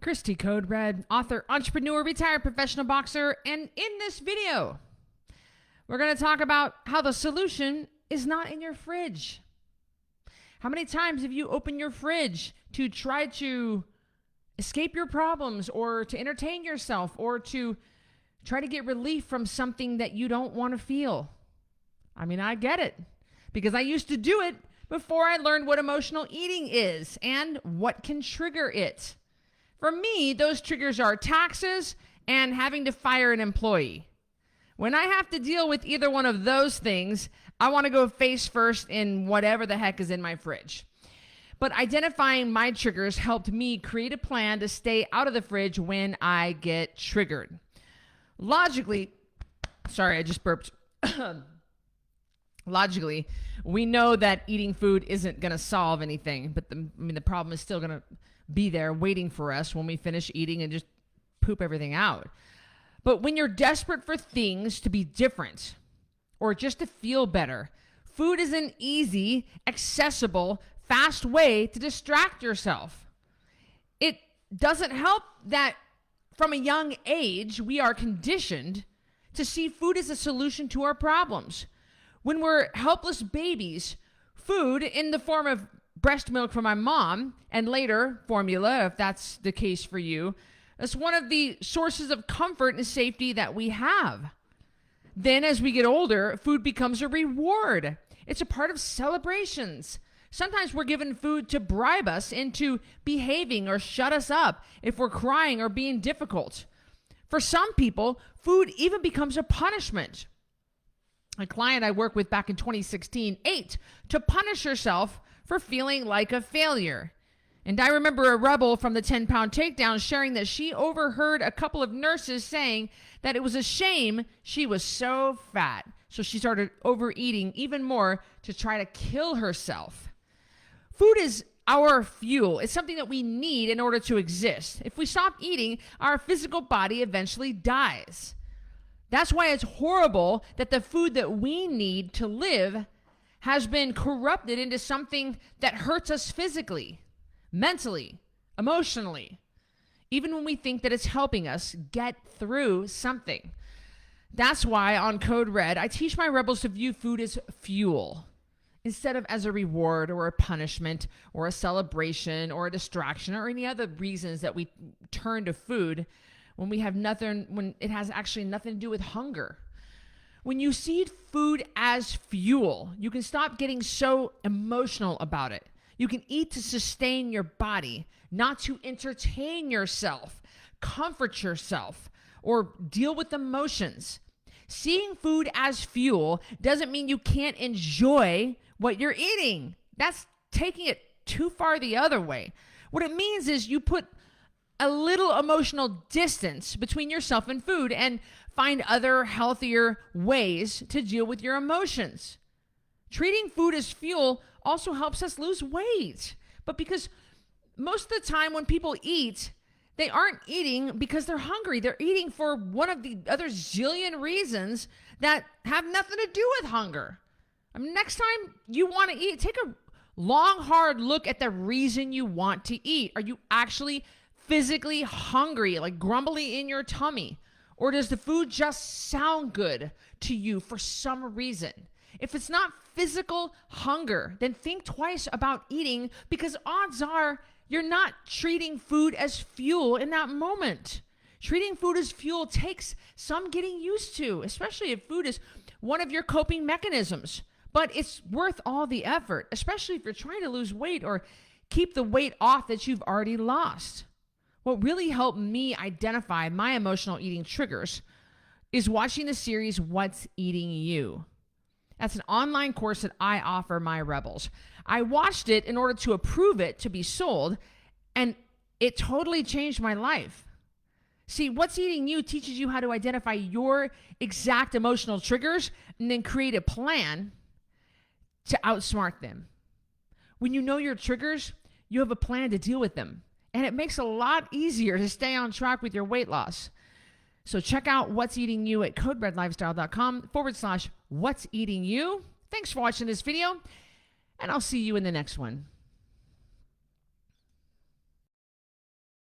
Cristy, Code Red, author, entrepreneur, retired professional boxer, and in this video, we're going to talk about how the solution is not in your fridge. How many times have you opened your fridge to try to escape your problems or to entertain yourself or to try to get relief from something that you don't want to feel? I mean, I get it because I used to do it before I learned what emotional eating is and what can trigger it. For me, those triggers are taxes and having to fire an employee. When I have to deal with either one of those things, I want to go face first in whatever the heck is in my fridge. But identifying my triggers helped me create a plan to stay out of the fridge when I get triggered. Logically, sorry, I just burped. Logically, we know that eating food isn't going to solve anything, but the problem is still going to be there waiting for us when we finish eating and just poop everything out. But when you're desperate for things to be different or just to feel better, food is an easy, accessible, fast way to distract yourself. It doesn't help that from a young age, we are conditioned to see food as a solution to our problems. When we're helpless babies, food in the form of breast milk from my mom and later formula, if that's the case for you, is one of the sources of comfort and safety that we have. Then as we get older, food becomes a reward. It's a part of celebrations. Sometimes we're given food to bribe us into behaving or shut us up if we're crying or being difficult. For some people, food even becomes a punishment. A client I worked with back in 2016 ate to punish herself for feeling like a failure. And I remember a rebel from the 10 Pound Takedown sharing that she overheard a couple of nurses saying that it was a shame she was so fat. So she started overeating even more to try to kill herself. Food is our fuel. It's something that we need in order to exist. If we stop eating, our physical body eventually dies. That's why it's horrible that the food that we need to live has been corrupted into something that hurts us physically, mentally, emotionally, even when we think that it's helping us get through something. That's why on Code Red, I teach my rebels to view food as fuel instead of as a reward or a punishment or a celebration or a distraction or any other reasons that we turn to food when we have nothing, when it has actually nothing to do with hunger. When you see food as fuel, you can stop getting so emotional about it. You can eat to sustain your body, not to entertain yourself, comfort yourself, or deal with emotions. Seeing food as fuel doesn't mean you can't enjoy what you're eating. That's taking it too far the other way. What it means is you put a little emotional distance between yourself and food and find other healthier ways to deal with your emotions. Treating food as fuel also helps us lose weight. But because most of the time when people eat, they aren't eating because they're hungry. They're eating for one of the other zillion reasons that have nothing to do with hunger. I mean, next time you want to eat, take a long, hard look at the reason you want to eat. Are you actually physically hungry, like grumbly in your tummy? Or does the food just sound good to you for some reason? If it's not physical hunger, then think twice about eating because odds are you're not treating food as fuel in that moment. Treating food as fuel takes some getting used to, especially if food is one of your coping mechanisms. But it's worth all the effort, especially if you're trying to lose weight or keep the weight off that you've already lost. What really helped me identify my emotional eating triggers is watching the series What's Eating You. That's an online course that I offer my rebels. I watched it in order to approve it to be sold, and it totally changed my life. See, What's Eating You teaches you how to identify your exact emotional triggers and then create a plan to outsmart them. When you know your triggers, you have a plan to deal with them. And it makes it a lot easier to stay on track with your weight loss. So check out What's Eating You at coderedlifestyle.com/What's Eating You. Thanks for watching this video, and I'll see you in the next one.